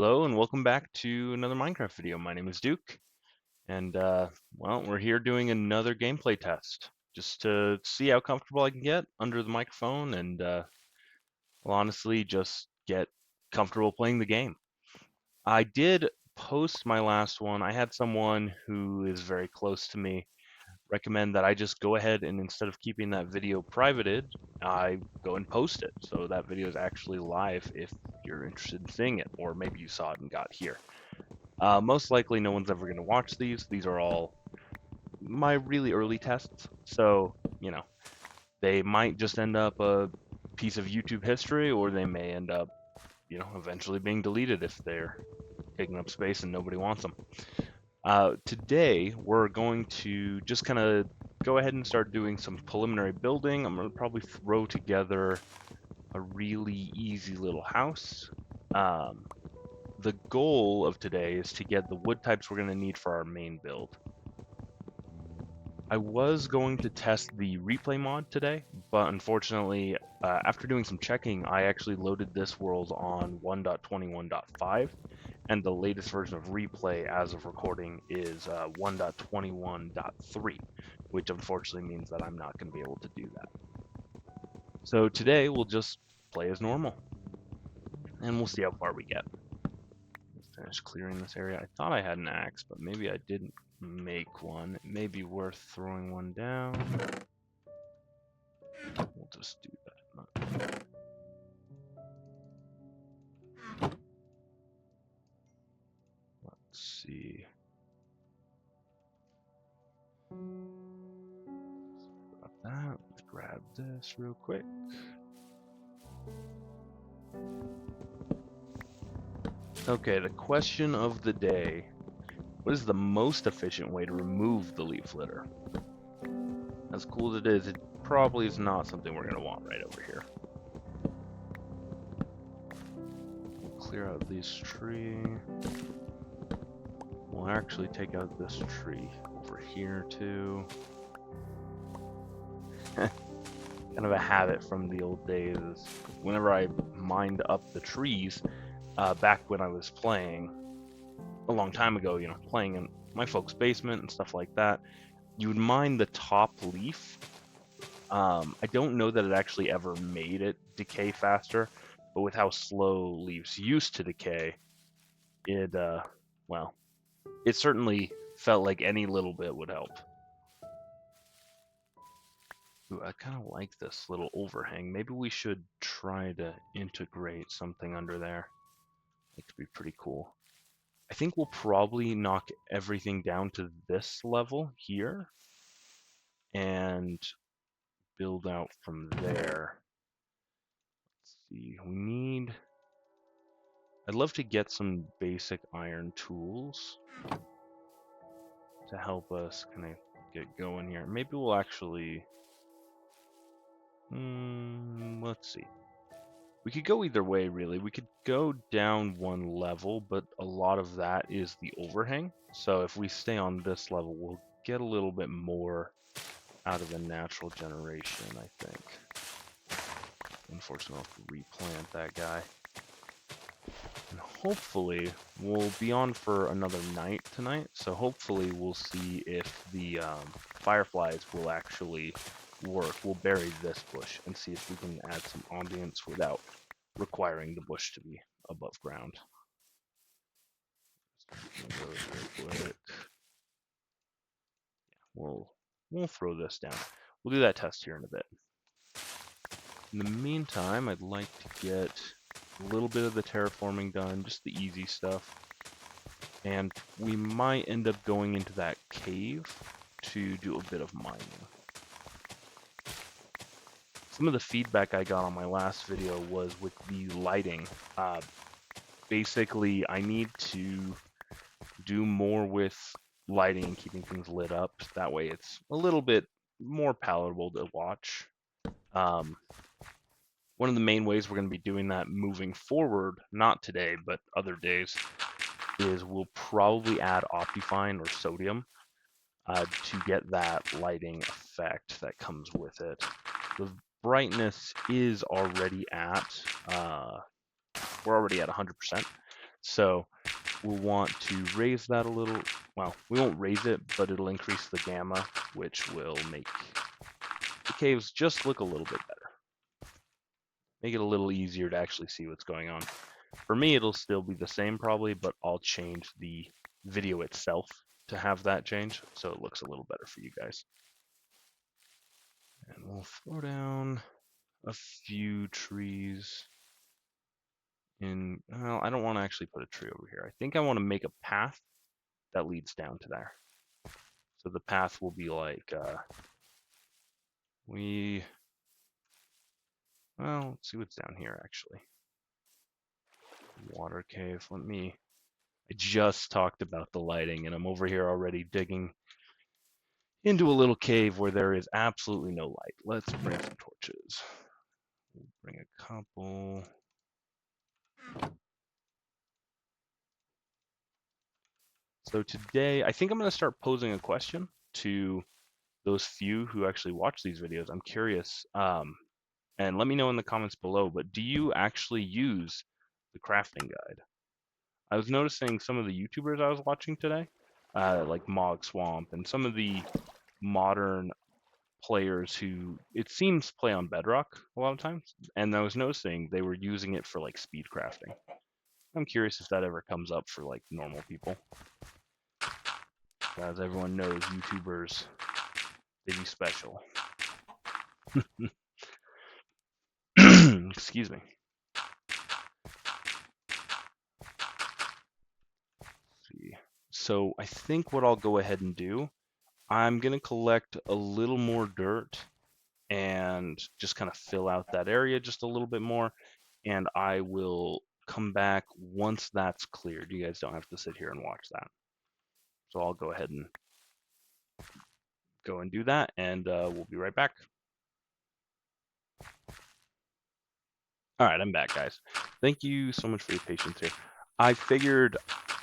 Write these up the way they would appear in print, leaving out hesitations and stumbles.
Hello and welcome back to another Minecraft video. My name is Duke, and well, we're here doing another gameplay test just to see how comfortable I can get under the microphone and well, honestly, just get comfortable playing the game. I did post my last one. I had someone who is very close to me recommend that I just go ahead and instead of keeping that video privated, I go and post it. So that video is actually live if you're interested in seeing it, or maybe you saw it and got here. Most likely, no one's ever going to watch these. These are all my really early tests. So, they might just end up a piece of YouTube history, or they may end up, eventually being deleted if they're taking up space and nobody wants them. Today, we're going to just kind of go ahead and start doing some preliminary building. I'm going to probably throw together a really easy little house. The goal of today is to get the wood types we're going to need for our main build. I was going to test the replay mod today, but unfortunately, after doing some checking, I actually loaded this world on 1.21.5, and the latest version of replay as of recording is 1.21.3, which unfortunately means that I'm not going to be able to do that. So today, we'll just play as normal, and we'll see how far we get. Finish clearing this area. I thought I had an axe, but maybe I didn't make one. It may be worth throwing one down. We'll just do that. Let's see. Grab that. Let's grab this real quick. Okay, the question of the day. What is the most efficient way to remove the leaf litter? As cool as it is, it probably is not something we're going to want right over here. We'll clear out this tree. We'll actually take out this tree over here too. Kind of a habit from the old days. Whenever I mined up the trees, back when I was playing a long time ago, playing in my folks' basement and stuff like that, you would mine the top leaf. I don't know that it actually ever made it decay faster, but with how slow leaves used to decay, it, well, it certainly felt like any little bit would help. Ooh, I kind of like this little overhang. Maybe we should try to integrate something under there. It could be pretty cool. I think we'll probably knock everything down to this level here and build out from there. Let's see, I'd love to get some basic iron tools to help us kind of get going here. Maybe we'll actually, let's see. We could go either way, really. We could go down one level, but a lot of that is the overhang. So if we stay on this level, we'll get a little bit more out of the natural generation, I think. Unfortunately, I'll have to replant that guy. And hopefully, we'll be on for another night tonight, so hopefully we'll see if the fireflies will actually work. We'll bury this bush and see if we can add some ambience without requiring the bush to be above ground. Real quick. Yeah, we'll throw this down. We'll do that test here in a bit. In the meantime, I'd like to get a little bit of the terraforming done, just the easy stuff. And we might end up going into that cave to do a bit of mining. Some of the feedback I got on my last video was with the lighting. Basically, I need to do more with lighting and keeping things lit up. That way it's a little bit more palatable to watch. One of the main ways we're going to be doing that moving forward, not today, but other days, is we'll probably add Optifine or sodium to get that lighting effect that comes with it. The brightness is already at, we're already at 100%, So we'll want to raise that a little. Well, we won't raise it, but it'll increase the gamma, which will make the caves just look a little bit better. Make it a little easier to actually see what's going on. For me, it'll still be the same probably, but I'll change the video itself to have that change so it looks a little better for you guys. And we'll throw down a few trees in. Well, I don't want to actually put a tree over here. I think I want to make a path that leads down to there. So the path will be like, well, let's see what's down here actually. Water cave, I just talked about the lighting and I'm over here already digging into a little cave where there is absolutely no light. Let's bring some torches. We'll bring a couple. So today, I think I'm going to start posing a question to those few who actually watch these videos. I'm curious, and let me know in the comments below, but do you actually use the crafting guide? I was noticing some of the YouTubers I was watching today, like Mog Swamp and some of the modern players who it seems play on Bedrock a lot of times, and I was noticing they were using it for like speed crafting. I'm curious if that ever comes up for like normal people. As everyone knows, YouTubers, they be special. Excuse me. Let's see. So I think what I'll go ahead and do, I'm gonna collect a little more dirt and just kind of fill out that area just a little bit more, and I will come back once that's cleared. You guys don't have to sit here and watch that. So I'll go ahead and go and do that, and we'll be right back. All right, I'm back, guys. Thank you so much for your patience here. I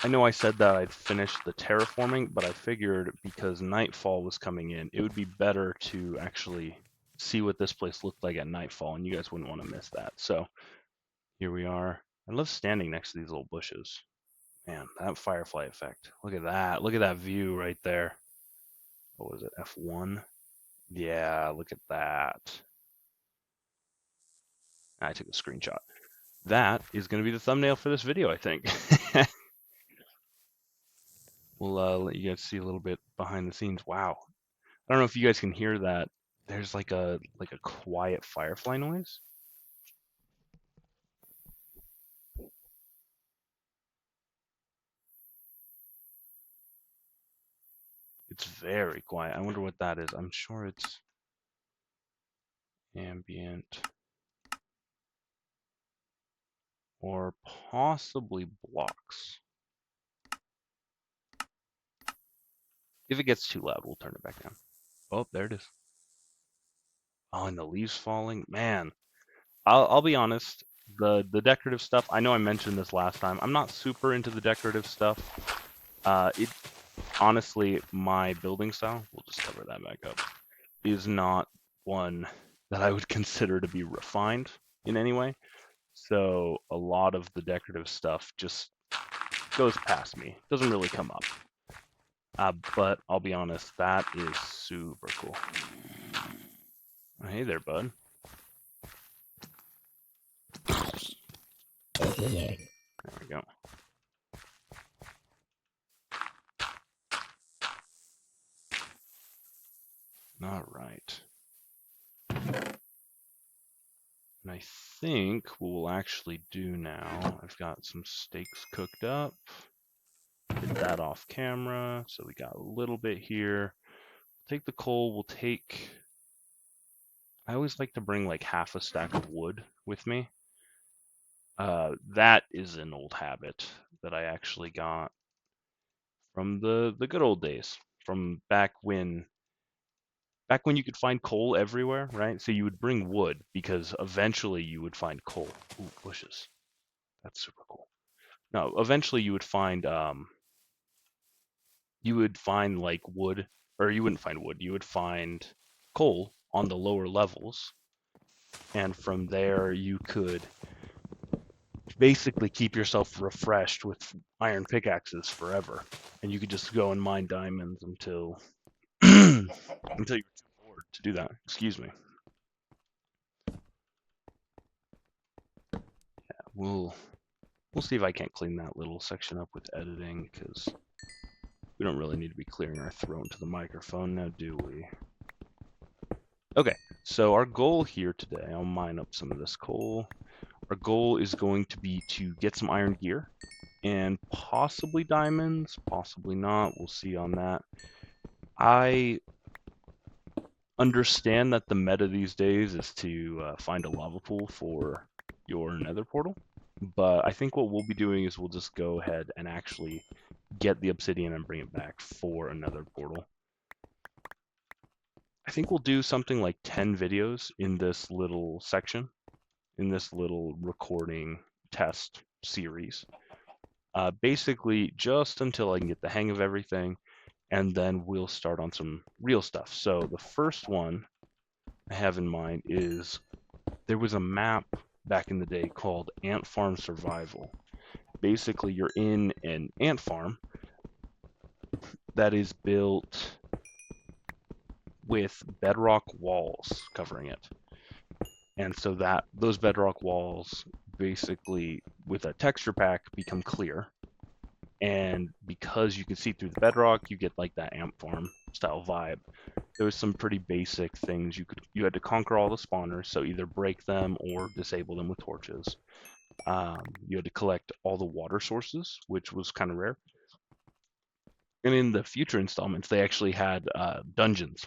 know I said that I'd finish the terraforming, but I figured because nightfall was coming in, it would be better to actually see what this place looked like at nightfall, and you guys wouldn't want to miss that. So here we are. I love standing next to these little bushes. Man, that firefly effect. Look at that. Look at that view right there. What was it, F1? Yeah, look at that. I took a screenshot. That is going to be the thumbnail for this video, I think. We'll let you guys see a little bit behind the scenes. Wow. I don't know if you guys can hear that. There's like a quiet firefly noise. It's very quiet. I wonder what that is. I'm sure it's ambient or possibly blocks. If it gets too loud, we'll turn it back down. Oh, there it is. Oh, and the leaves falling. Man, I'll be honest. The decorative stuff. I know I mentioned this last time. I'm not super into the decorative stuff. It honestly, my building style. We'll just cover that back up. Is not one that I would consider to be refined in any way. So a lot of the decorative stuff just goes past me. Doesn't really come up. But I'll be honest, that is super cool. Hey there, bud. There we go. All right. And I think what we'll actually do now, I've got some steaks cooked up. Get that off camera. So we got a little bit here. Take the coal. We'll take. I always like to bring like half a stack of wood with me. That is an old habit that I actually got from the good old days, from back when you could find coal everywhere, right? So you would bring wood because eventually you would find coal. Ooh, bushes. That's super cool. No, eventually you would find like wood, or you wouldn't find wood, you would find coal on the lower levels, and from there you could basically keep yourself refreshed with iron pickaxes forever, and you could just go and mine diamonds until until you're too bored to do that. Excuse me. We'll see if I can't clean that little section up with editing, because we don't really need to be clearing our throat into the microphone now, do we? Okay, so our goal here today, I'll mine up some of this coal. Our goal is going to be to get some iron gear and possibly diamonds, possibly not. We'll see on that. I understand that the meta these days is to find a lava pool for your nether portal, but I think what we'll be doing is we'll just go ahead and actually get the obsidian and bring it back for another portal. I think we'll do something like 10 videos in this little section, in this little recording test series. Basically, just until I can get the hang of everything, and then we'll start on some real stuff. So the first one I have in mind is there was a map back in the day called Ant Farm Survival. Basically, you're in an ant farm that is built with bedrock walls covering it. And so that those bedrock walls basically with a texture pack become clear. And because you can see through the bedrock, you get like that ant farm style vibe. There was some pretty basic things you had to conquer all the spawners, so either break them or disable them with torches. You had to collect all the water sources, which was kind of rare. And in the future installments, they actually had dungeons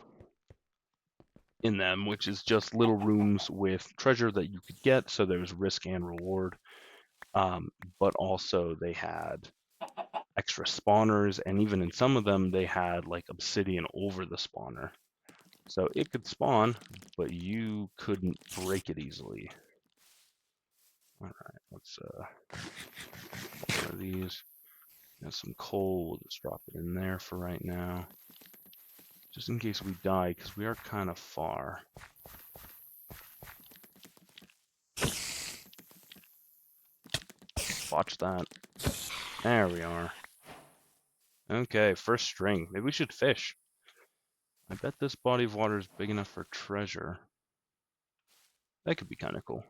in them, which is just little rooms with treasure that you could get. So there was risk and reward. But also they had extra spawners, and even in some of them, they had like obsidian over the spawner. So it could spawn, but you couldn't break it easily. All right, let's one of these. Got some coal. We'll just drop it in there for right now, just in case we die, because we are kind of far. Watch that. There we are. Okay, first string. Maybe we should fish. I bet this body of water is big enough for treasure. That could be kind of cool.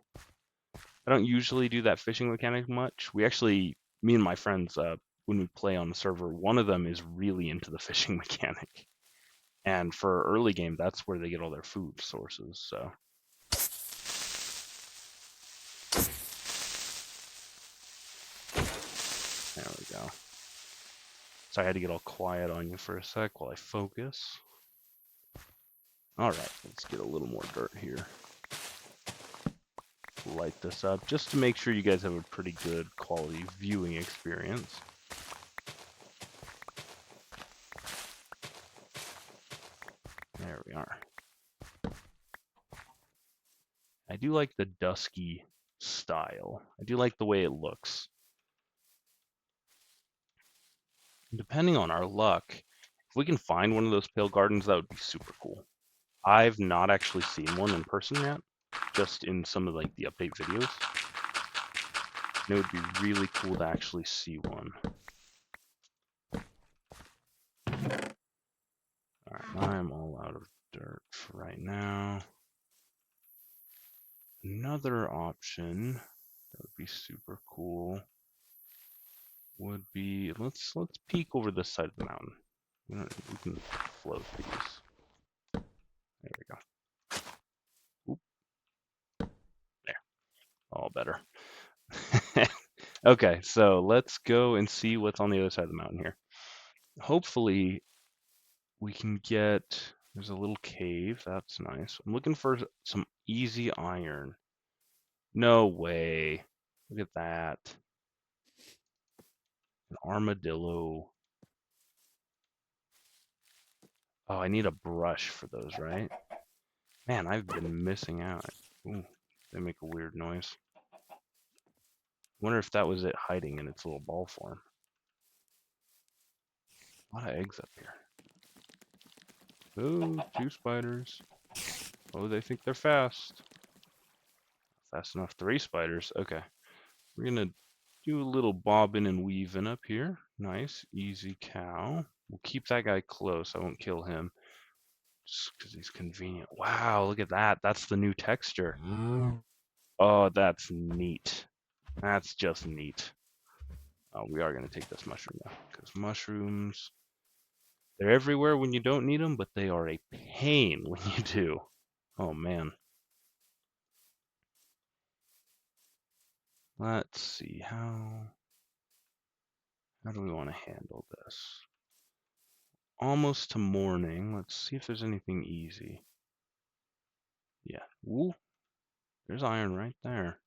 I don't usually do that fishing mechanic much. We actually, me and my friends, when we play on the server, one of them is really into the fishing mechanic. And for early game, that's where they get all their food sources, so. There we go. So I had to get all quiet on you for a sec while I focus. Alright, let's get a little more dirt here. Light this up, just to make sure you guys have a pretty good quality viewing experience. There we are. I do like the dusky style. I do like the way it looks. Depending on our luck, if we can find one of those pale gardens, that would be super cool. I've not actually seen one in person yet, just in some of like the update videos. And it would be really cool to actually see one. Alright, I'm all out of dirt for right now. Another option that would be super cool would be, let's peek over this side of the mountain. We can float these. There we go. Oop. There. All better. Okay, so let's go and see what's on the other side of the mountain here. Hopefully we can get, there's a little cave, that's nice. I'm looking for some easy iron. No way. Look at that. An armadillo. Oh, I need a brush for those, right? Man, I've been missing out. Ooh, they make a weird noise. Wonder if that was it hiding in its little ball form. A lot of eggs up here. Oh, 2 spiders. Oh, they think they're fast. Fast enough. 3 spiders. Okay. We're gonna do a little bobbing and weaving up here. Nice, easy cow. We'll keep that guy close. I won't kill him just because he's convenient. Wow, look at that. That's the new texture. Oh, that's neat. That's just neat. Oh, we are gonna take this mushroom though, because mushrooms, they're everywhere when you don't need them, but they are a pain when you do. Oh man. Let's see, how do we want to handle this? Almost to morning. Let's see if there's anything easy. Yeah. Ooh, there's iron right there.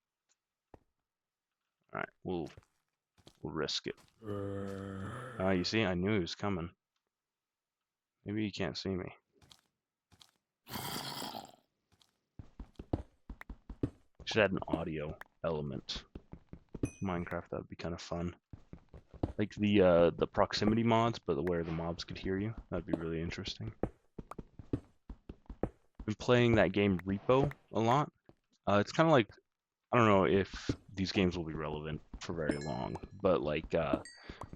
All right, we'll risk it. You see, I knew he was coming. Maybe he can't see me. Should add an audio element to Minecraft. That would be kind of fun. Like the proximity mods, but where the mobs could hear you. That'd be really interesting. Been playing that game Repo a lot. It's kind of like, I don't know if these games will be relevant for very long, but like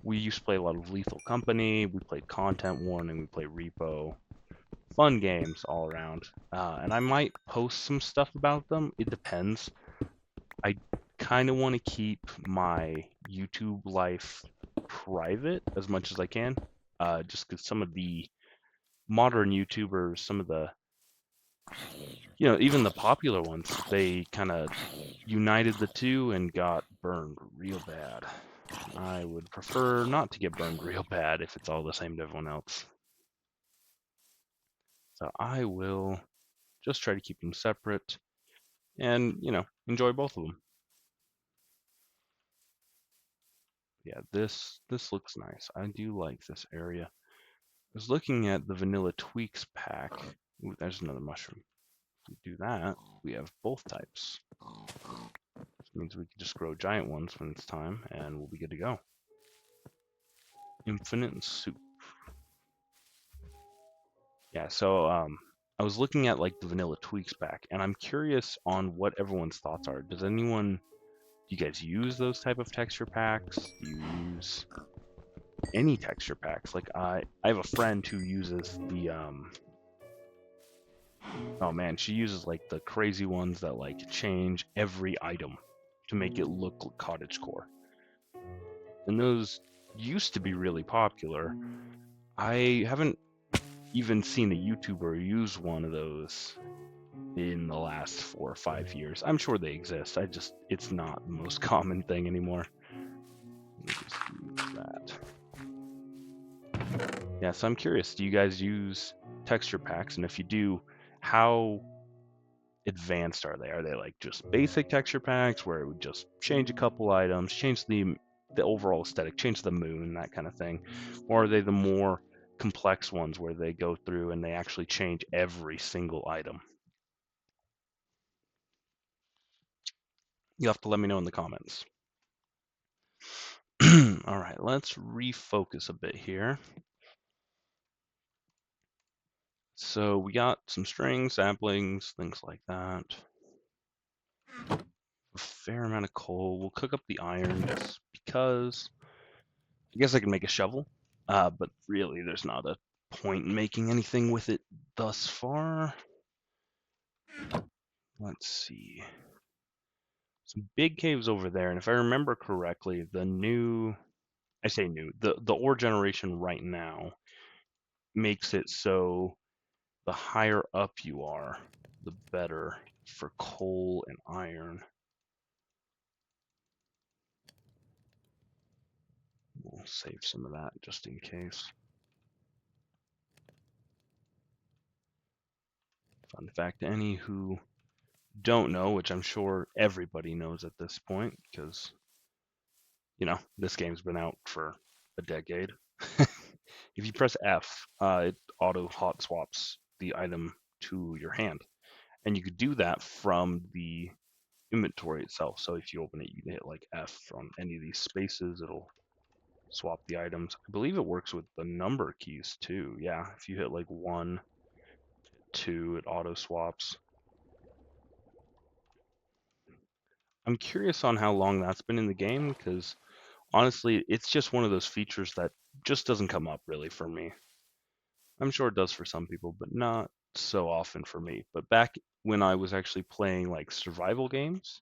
we used to play a lot of Lethal Company. We played Content Warning. We played Repo. Fun games all around. And I might post some stuff about them. It depends. I kind of want to keep my YouTube life private as much as I can, just because some of the modern YouTubers, some of the, even the popular ones, they kind of united the two and got burned real bad. I would prefer not to get burned real bad if it's all the same to everyone else. So I will just try to keep them separate and, enjoy both of them. Yeah, this looks nice. I do like this area. I was looking at the vanilla tweaks pack. Ooh, there's another mushroom. If we do that, we have both types. Which means we can just grow giant ones when it's time, and we'll be good to go. Infinite soup. Yeah, so I was looking at like the vanilla tweaks pack, and I'm curious on what everyone's thoughts are. Do you guys use those type of texture packs? Do you use any texture packs? Like I have a friend who uses the oh man, she uses like the crazy ones that like change every item to make it look like cottagecore. And those used to be really popular. I haven't even seen a YouTuber use one of those in the last 4 or 5 years. I'm sure they exist. It's not the most common thing anymore. Let me just use that. Yeah, so I'm curious, do you guys use texture packs? And if you do, how advanced are they? Are they like just basic texture packs where it would just change a couple items, change the overall aesthetic, change the moon, that kind of thing? Or are they the more complex ones where they go through and they actually change every single item? You'll have to let me know in the comments. All right, let's refocus a bit here. So we got some strings, saplings, things like that. A fair amount of coal. We'll cook up the iron just because. I guess I can make a shovel, but really there's not a point in making anything with it thus far. Let's see. Some big caves over there, and if I remember correctly, I say new, the ore generation right now makes it so the higher up you are, the better for coal and iron. We'll save some of that just in case. Fun fact to any who don't know, which I'm sure everybody knows at this point, because, this game's been out for a decade. If you press F, it auto hot swaps the item to your hand. And you could do that from the inventory itself. So if you open it, you can hit like F from any of these spaces, it'll swap the items. I believe it works with the number keys too. Yeah, if you hit like 1, 2, it auto swaps. I'm curious on how long that's been in the game because honestly, it's just one of those features that just doesn't come up really for me. I'm sure it does for some people, but not so often for me. But back when I was actually playing like survival games,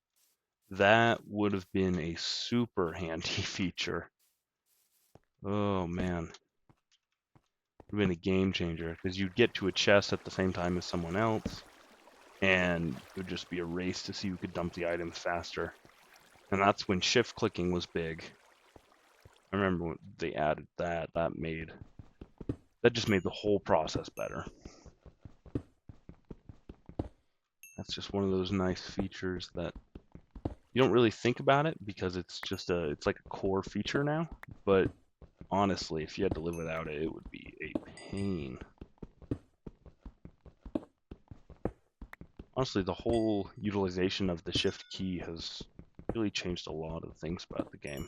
that would have been a super handy feature. Oh man, would have been a game changer because you'd get to a chest at the same time as someone else, and it would just be a race to see who could dump the items faster. And that's when shift clicking was big. I remember when they added that. That just made the whole process better. That's just one of those nice features that you don't really think about it because it's like a core feature now. But honestly, if you had to live without it, it would be a pain. Honestly, the whole utilization of the shift key has really changed a lot of things about the game.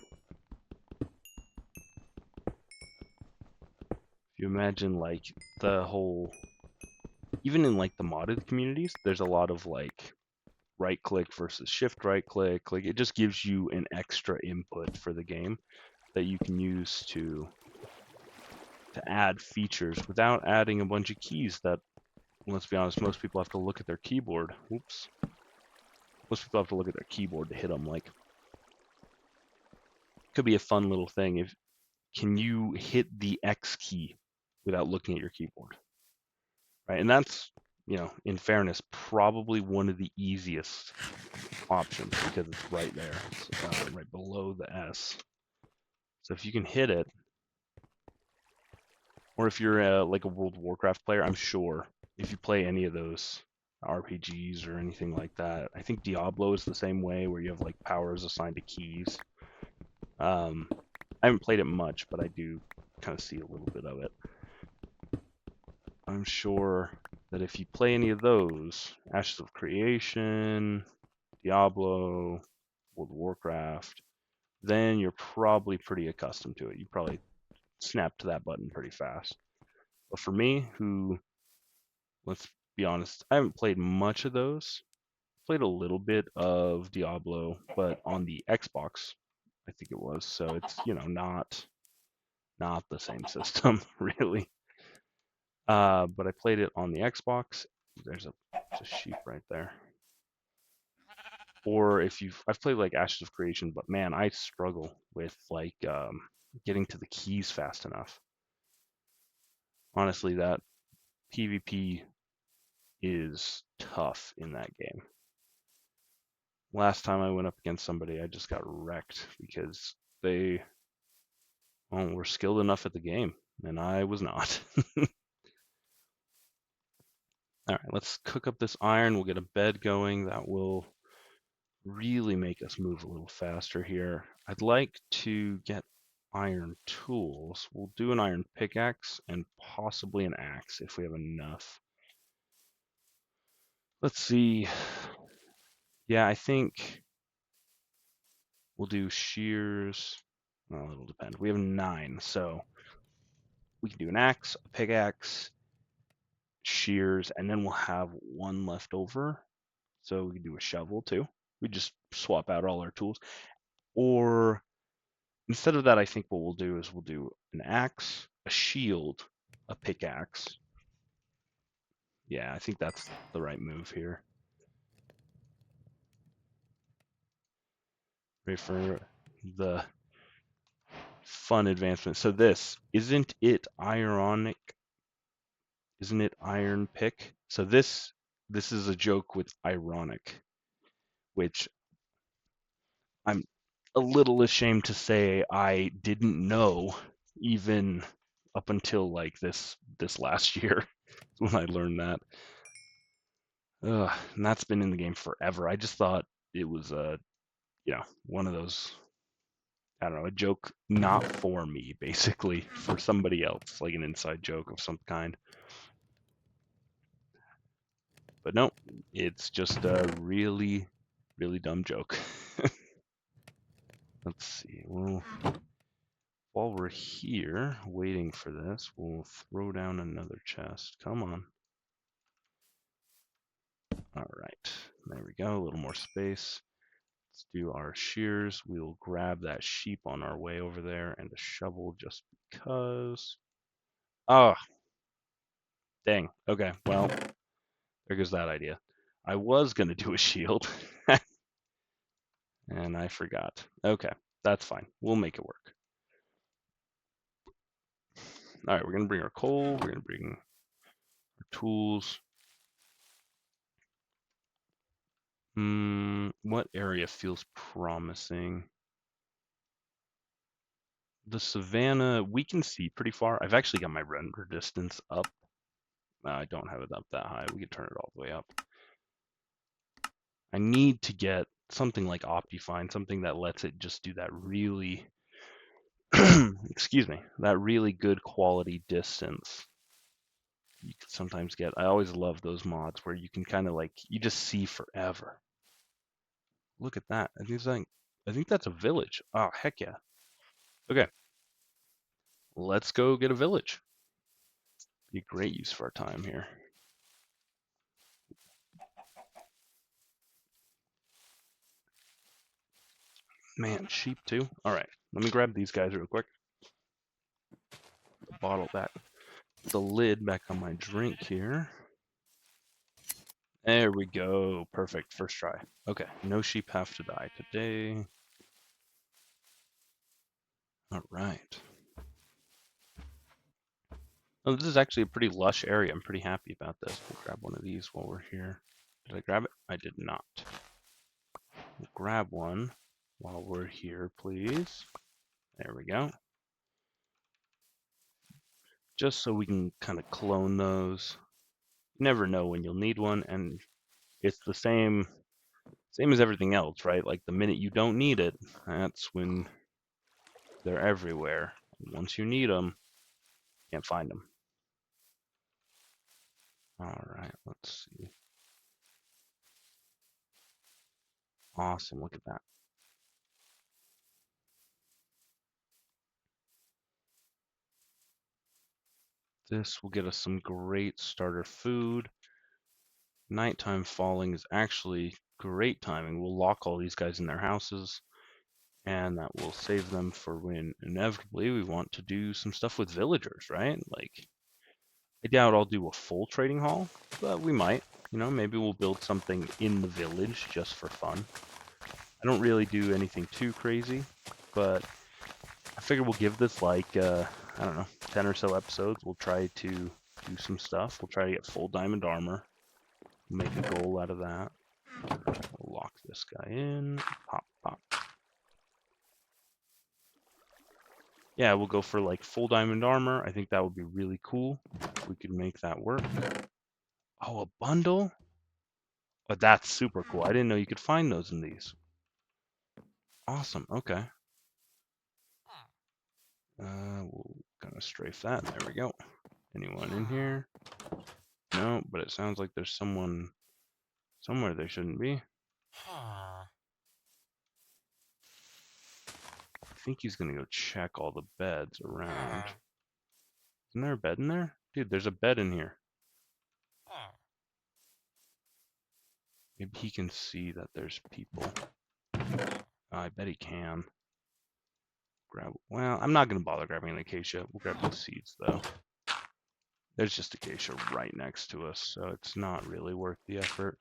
If you imagine like the whole, even in like the modded communities, there's a lot of like right click versus shift right click. Like it just gives you an extra input for the game that you can use to add features without adding a bunch of keys that, let's be honest, most people have to look at their keyboard. Oops. Most people have to look at their keyboard to hit them. Like, could be a fun little thing. If can you hit the X key without looking at your keyboard, right? And that's, in fairness, probably one of the easiest options because it's right there. It's right below the S. So if you can hit it, or if you're like a World of Warcraft player, I'm sure if you play any of those RPGs or anything like that, I think Diablo is the same way where you have like powers assigned to keys. I haven't played it much, but I do kind of see a little bit of it. I'm sure that if you play any of those, Ashes of Creation, Diablo, World of Warcraft, then you're probably pretty accustomed to it. You probably snap to that button pretty fast. But for me, who, let's be honest, I haven't played much of those. Played a little bit of Diablo, but on the Xbox, I think it was. So it's, not the same system really. But I played it on the Xbox. There's a sheep right there. Or if I've played like Ashes of Creation, but man, I struggle with like getting to the keys fast enough. Honestly, that PvP is tough in that game. Last time I went up against somebody, I just got wrecked because they were skilled enough at the game, and I was not. All right, let's cook up this iron. We'll get a bed going. That will really make us move a little faster here. I'd like to get iron tools. We'll do an iron pickaxe and possibly an axe if we have enough. Let's see. Yeah, I think we'll do shears. Well, it'll depend. We have 9, so we can do an axe, a pickaxe, shears, and then we'll have 1 left over. So we can do a shovel too. We just swap out all our tools. Or instead of that, I think what we'll do is we'll do an axe, a shield, a pickaxe. Yeah, I think that's the right move here. Ready for the fun advancement. So this, isn't it ironic? Isn't it iron pick? So this is a joke with ironic, which I'm a little ashamed to say I didn't know even up until like this last year when I learned that. And that's been in the game forever. I just thought it was one of those, I don't know, a joke not for me, basically, for somebody else, like an inside joke of some kind. But no, it's just a really, really dumb joke. Let's see. Well, while we're here waiting for this, we'll throw down another chest. Come on. All right. There we go. A little more space. Let's do our shears. We'll grab that sheep on our way over there and a shovel just because. Oh, dang. Okay, well, there goes that idea. I was going to do a shield, and I forgot. Okay, that's fine. We'll make it work. All right, we're going to bring our coal. We're going to bring our tools. What area feels promising? The savannah, we can see pretty far. I've actually got my render distance up. I don't have it up that high. We can turn it all the way up. I need to get something like Optifine, something that lets it just do that really, excuse me, that really good quality distance. You can sometimes get, I always love those mods where you can kind of like, you just see forever. Look at that. I think that's a village. Oh, heck yeah. Okay. Let's go get a village. Be a great use of our time here. Man, sheep too. All right, let me grab these guys real quick. Bottle back, the lid back on my drink here. There we go. Perfect. First try. Okay, no sheep have to die today. All right. Oh, this is actually a pretty lush area. I'm pretty happy about this. We'll grab one of these while we're here. Did I grab it? I did not. We'll grab one while we're here, please. There we go. Just so we can kind of clone those. You never know when you'll need one, and it's the same as everything else, right? Like the minute you don't need it, that's when they're everywhere. Once you need them, you can't find them. All right, let's see. Awesome, look at that. This will get us some great starter food. Nighttime falling is actually great timing. We'll lock all these guys in their houses, and that will save them for when inevitably we want to do some stuff with villagers, right? Like, I doubt I'll do a full trading hall, but we might. You know, maybe we'll build something in the village just for fun. I don't really do anything too crazy, but I figure we'll give this like, I don't know, 10 or so episodes. We'll try to do some stuff. We'll try to get full diamond armor. Make a goal out of that. We'll lock this guy in. Pop, pop. Yeah, we'll go for like full diamond armor. I think that would be really cool if we could make that work. Oh, a bundle? Oh, that's super cool. I didn't know you could find those in these. Awesome. Okay. We'll kind of strafe that. There we go. Anyone in here? No, but it sounds like there's someone somewhere there shouldn't be. I think he's gonna go check all the beds around. Isn't there a bed in there? Dude, there's a bed in here. Maybe he can see that there's people. I bet he can. Well, I'm not gonna bother grabbing an acacia. We'll grab the seeds though. There's just acacia right next to us, so it's not really worth the effort.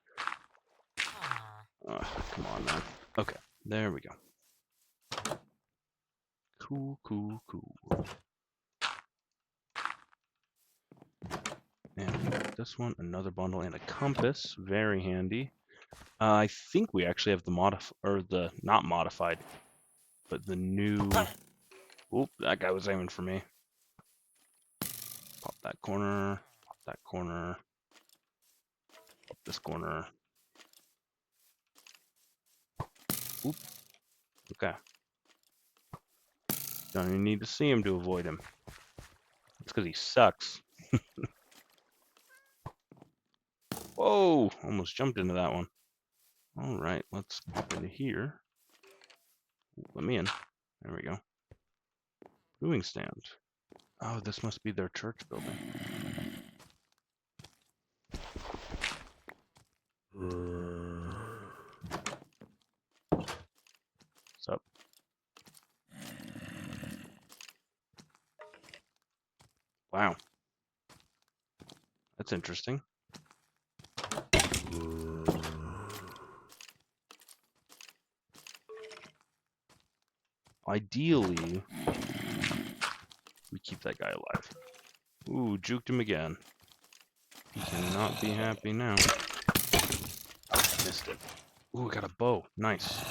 Come on, man. Okay, there we go. Cool, cool, cool. And this one, another bundle and a compass, very handy. I think we actually have the not modified, but the new. Oop, that guy was aiming for me. Pop that corner. Pop that corner. Pop this corner. Oop. Okay. Don't even need to see him to avoid him. It's because he sucks. Whoa! Almost jumped into that one. All right, let's pop into here. Let me in. There we go. Brewing stand. Oh, this must be their church building. Wow. That's interesting. Ideally, we keep that guy alive. Ooh, juked him again. He cannot be happy now. Missed it. Ooh, got a bow. Nice.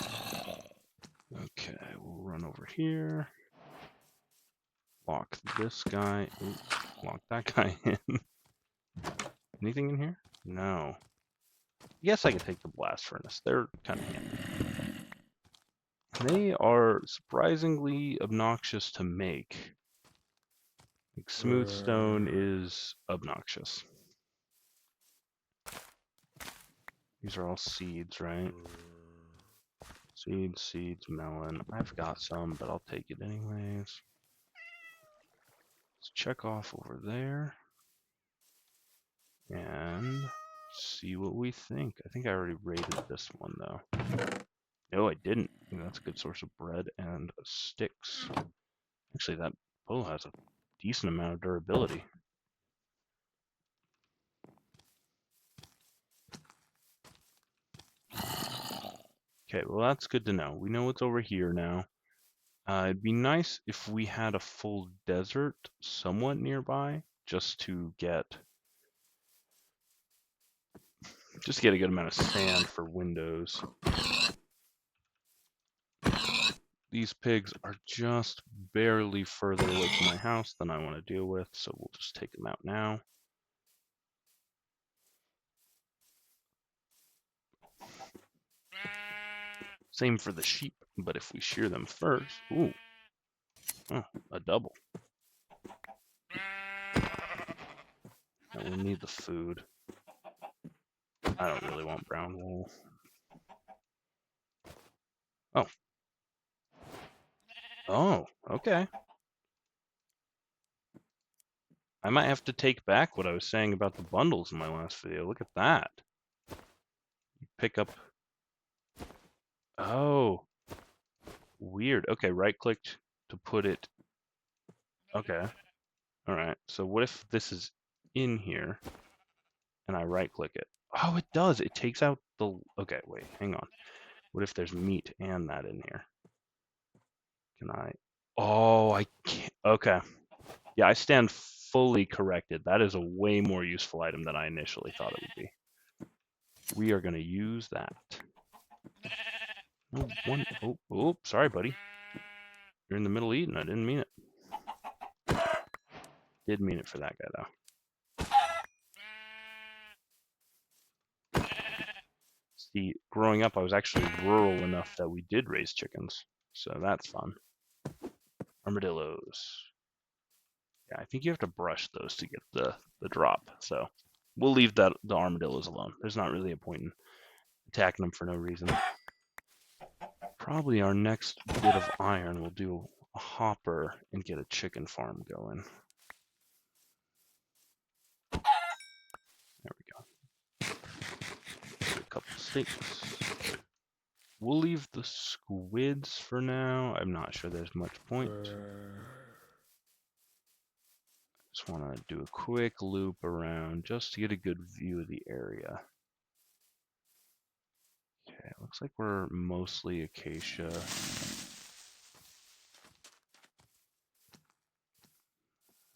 Okay, we'll run over here. Lock this guy. Ooh, lock that guy in. Anything in here? No. Yes, I could take the blast furnace. They're kind of handy. They are surprisingly obnoxious to make. Like, smooth stone is obnoxious. These are all seeds, right? Seeds, melon. I've got some, but I'll take it anyways. Let's check off over there. And see what we think. I think I already rated this one, though. No, I didn't. That's a good source of bread and sticks. Actually, that bow has a decent amount of durability. Okay, well, that's good to know. We know what's over here now. It'd be nice if we had a full desert somewhat nearby, just to get a good amount of sand for windows. These pigs are just barely further away from my house than I want to deal with, so we'll just take them out now. Same for the sheep, but if we shear them first, ooh, oh, a double. Now we'll need the food. I don't really want brown wool. Oh. Oh, okay. I might have to take back what I was saying about the bundles in my last video. Look at that. You pick up... Oh. Weird. Okay, right-clicked to put it... Okay. Alright, so what if this is in here, and I right-click it? Oh, it does! It takes out the... Okay, wait, hang on. What if there's meat and that in here? Can I... Oh, I can't... Okay. Yeah, I stand fully corrected. That is a way more useful item than I initially thought it would be. We are going to use that. Oh, oh, sorry, buddy. You're in the middle eating. I didn't mean it. Did mean it for that guy, though. See, growing up, I was actually rural enough that we did raise chickens. So that's fun. Armadillos. Yeah, I think you have to brush those to get the drop. So we'll leave the armadillos alone. There's not really a point in attacking them for no reason. Probably our next bit of iron will do a hopper and get a chicken farm going. There we go. A couple steaks. We'll leave the squids for now. I'm not sure there's much point. Just want to do a quick loop around just to get a good view of the area. Okay, looks like we're mostly acacia.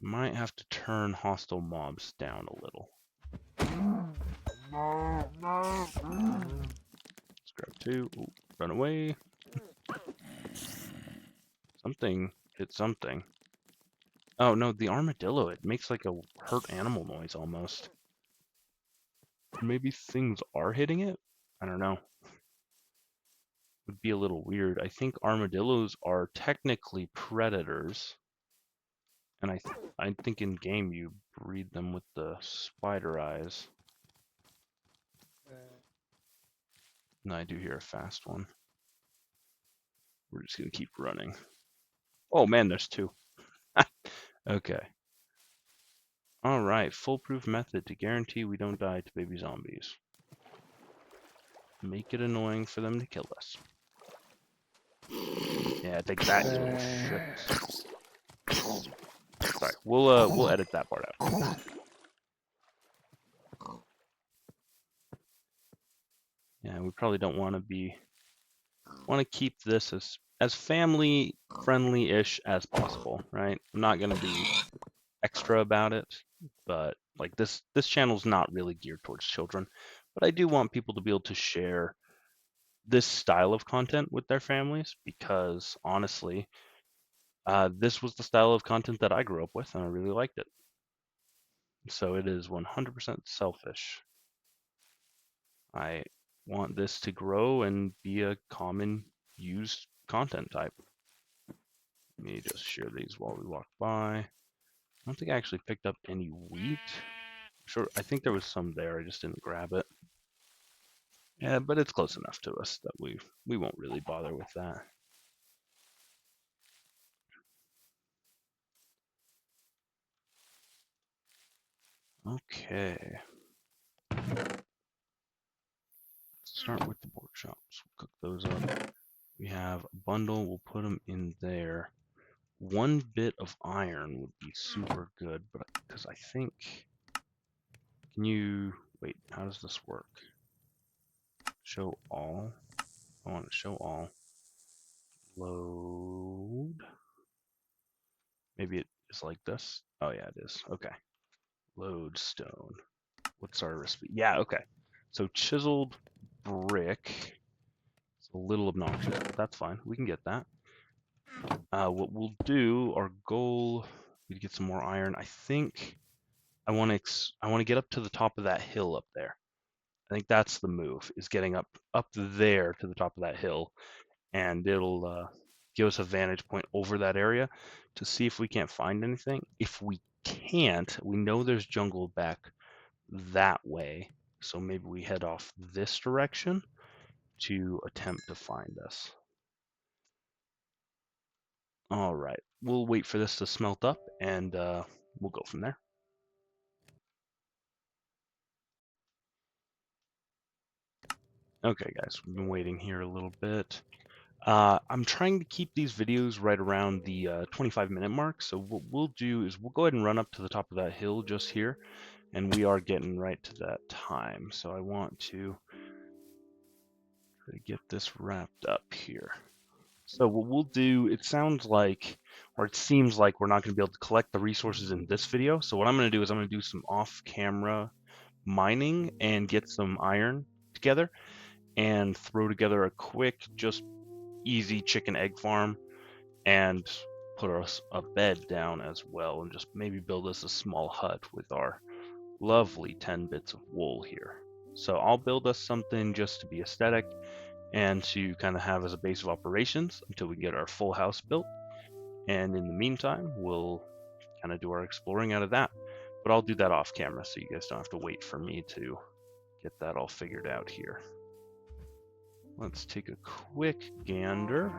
Might have to turn hostile mobs down a little. Let's grab two. Ooh, run away. Something hit something. Oh no, the armadillo. It makes like a hurt animal noise almost. Maybe things are hitting it? I don't know. Would be a little weird. I think armadillos are technically predators. And I think in game you breed them with the spider eyes. And I do hear a fast one. We're just gonna keep running. Oh man, there's two. Okay. Alright, foolproof method to guarantee we don't die to baby zombies. Make it annoying for them to kill us. Yeah, take that, you little shits. Sorry, we'll edit that part out. Yeah, we probably don't want to keep this as family friendly-ish as possible, right? I'm not gonna be extra about it, but like this channel's not really geared towards children, but I do want people to be able to share this style of content with their families because honestly, this was the style of content that I grew up with and I really liked it. So it is 100% selfish. I want this to grow and be a common used content type. Let me just share these while we walk by. I don't think I actually picked up any wheat. Sure, I think there was some there. I just didn't grab it. Yeah, but it's close enough to us that we won't really bother with that. Okay. Let's start with the pork chops. We'll cook those up. We have a bundle. We'll put them in there. 1 bit of iron would be super good, but because I think, can you wait? How does this work? Show all. I want to show all. Load. Maybe it is like this. Oh yeah, it is. Okay. Load stone. What's our recipe? Yeah, okay. So chiseled brick. It's a little obnoxious, but that's fine. We can get that. What we'll do, our goal, we get some more iron. I think I want to get up to the top of that hill up there. I think that's the move, is getting up there to the top of that hill, and it'll give us a vantage point over that area to see if we can't find anything. If we can't, we know there's jungle back that way, so maybe we head off this direction to attempt to find us. All right, we'll wait for this to smelt up, and we'll go from there. Okay, guys, we've been waiting here a little bit. I'm trying to keep these videos right around the 25-minute mark, so what we'll do is we'll go ahead and run up to the top of that hill just here, and we are getting right to that time. So I want to try to get this wrapped up here. So what we'll do, it sounds like, or it seems like we're not going to be able to collect the resources in this video. So what I'm going to do is I'm going to do some off-camera mining and get some iron together and throw together a quick, just easy chicken egg farm and put us a bed down as well and just maybe build us a small hut with our lovely 10 bits of wool here. So I'll build us something just to be aesthetic and to kind of have as a base of operations until we get our full house built. And in the meantime, we'll kind of do our exploring out of that. But I'll do that off camera so you guys don't have to wait for me to get that all figured out here. Let's take a quick gander.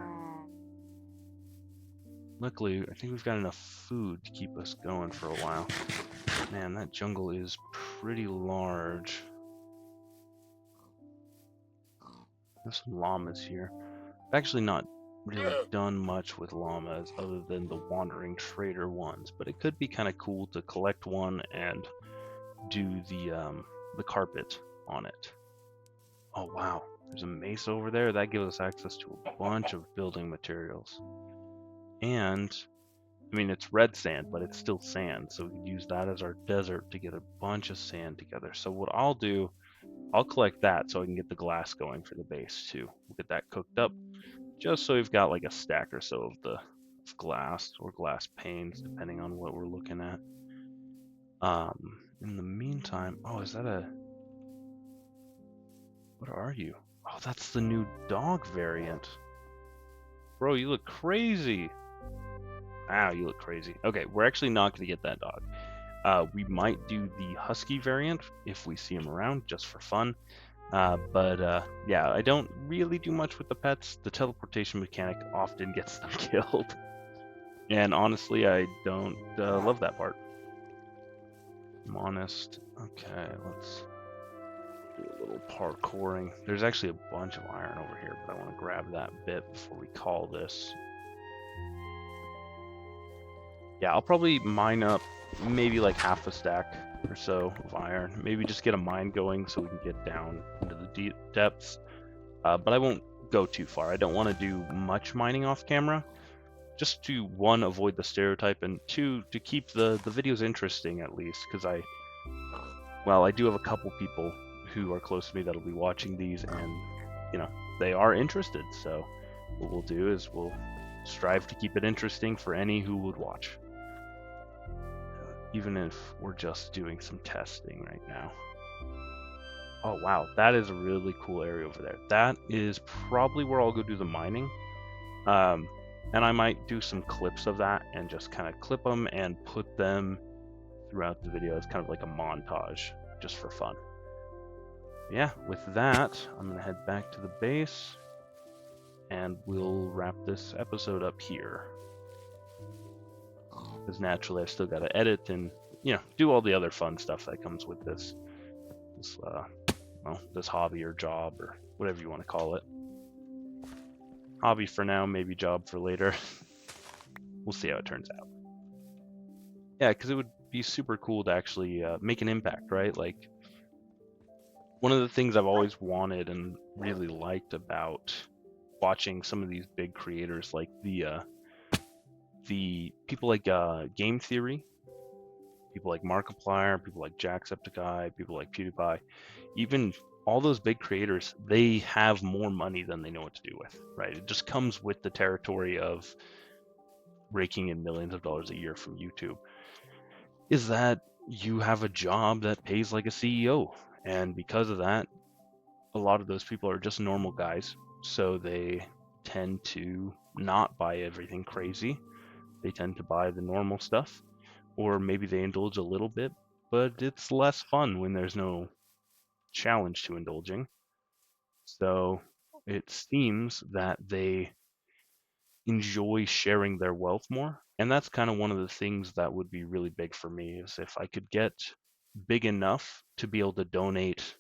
Luckily, I think we've got enough food to keep us going for a while. Man, that jungle is pretty large. There's some llamas here. I've actually not really done much with llamas other than the wandering trader ones, but it could be kind of cool to collect one and do the carpet on it. Oh wow, there's a mace over there. That gives us access to a bunch of building materials. And I mean, it's red sand, but it's still sand, so we could use that as our desert to get a bunch of sand together. So what I'll do, I'll collect that so I can get the glass going for the base too. We'll get that cooked up, just so we've got like a stack or so of glass or glass panes, depending on what we're looking at. In the meantime, oh, is that a? What are you? Oh, that's the new dog variant. Bro, you look crazy. Wow, you look crazy. Okay, we're actually not going to get that dog. We might do the husky variant if we see him around, just for fun. But yeah, I don't really do much with the pets. The teleportation mechanic often gets them killed. And honestly, I don't love that part. I'm honest. Okay, let's do a little parkouring. There's actually a bunch of iron over here, but I want to grab that bit before we call this. Yeah, I'll probably mine up maybe like half a stack or so of iron. Maybe just get a mine going so we can get down into the deep depths. But I won't go too far. I don't want to do much mining off camera, just to one, avoid the stereotype, and two, to keep the videos interesting at least, because I do have a couple people who are close to me that'll be watching these, and they are interested. So what we'll do is we'll strive to keep it interesting for any who would watch, even if we're just doing some testing right now. Oh wow, that is a really cool area over there. That is probably where I'll go do the mining. Um, and I might do some clips of that and just kind of clip them and put them throughout the video. It's kind of like a montage, just for fun. Yeah, with that, I'm gonna head back to the base, and we'll wrap this episode up here. Because naturally, I still gotta edit and do all the other fun stuff that comes with this this hobby or job or whatever you want to call it. Hobby for now, maybe job for later. We'll see how it turns out. Yeah, because it would be super cool to actually make an impact, right? Like, one of the things I've always wanted and really liked about watching some of these big creators, like the people like Game Theory, people like Markiplier, people like Jacksepticeye, people like PewDiePie, even all those big creators, they have more money than they know what to do with, right? It just comes with the territory of raking in millions of dollars a year from YouTube. Is that you have a job that pays like a CEO. And because of that, a lot of those people are just normal guys. So they tend to not buy everything crazy. They tend to buy the normal stuff. Or maybe they indulge a little bit, but it's less fun when there's no challenge to indulging. So it seems that they enjoy sharing their wealth more. And that's kind of one of the things that would be really big for me is if I could get big enough to be able to donate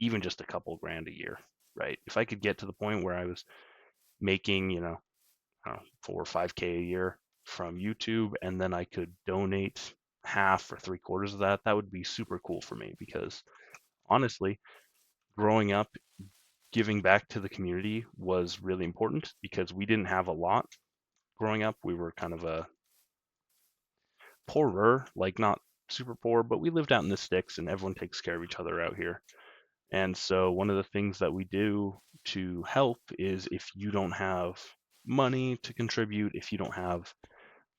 even just a couple grand a year, right? If I could get to the point where I was making, I don't know, 4 or 5K a year from YouTube, and then I could donate half or three quarters of that, that would be super cool for me because honestly, growing up, giving back to the community was really important because we didn't have a lot growing up. We were kind of a poorer, like not super poor, but we lived out in the sticks and everyone takes care of each other out here. And so one of the things that we do to help is if you don't have money to contribute, if you don't have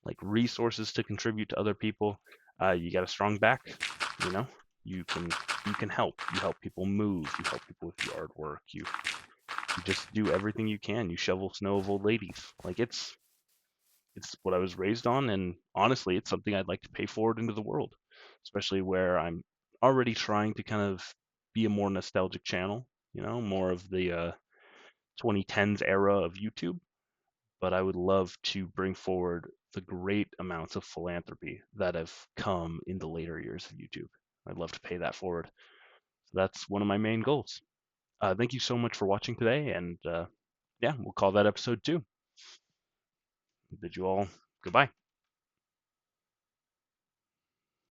like resources to contribute to other people, you got a strong back, you know, you can you can help. You help people move, you help people with yard work, you just do everything you can. You shovel snow of old ladies. Like it's what I was raised on, and honestly, it's something I'd like to pay forward into the world, especially where I'm already trying to kind of be a more nostalgic channel, more of the 2010s era of YouTube. But I would love to bring forward the great amounts of philanthropy that have come in the later years of YouTube. I'd love to pay that forward. So that's one of my main goals. Thank you so much for watching today, and yeah, we'll call that episode 2. Bid you all goodbye.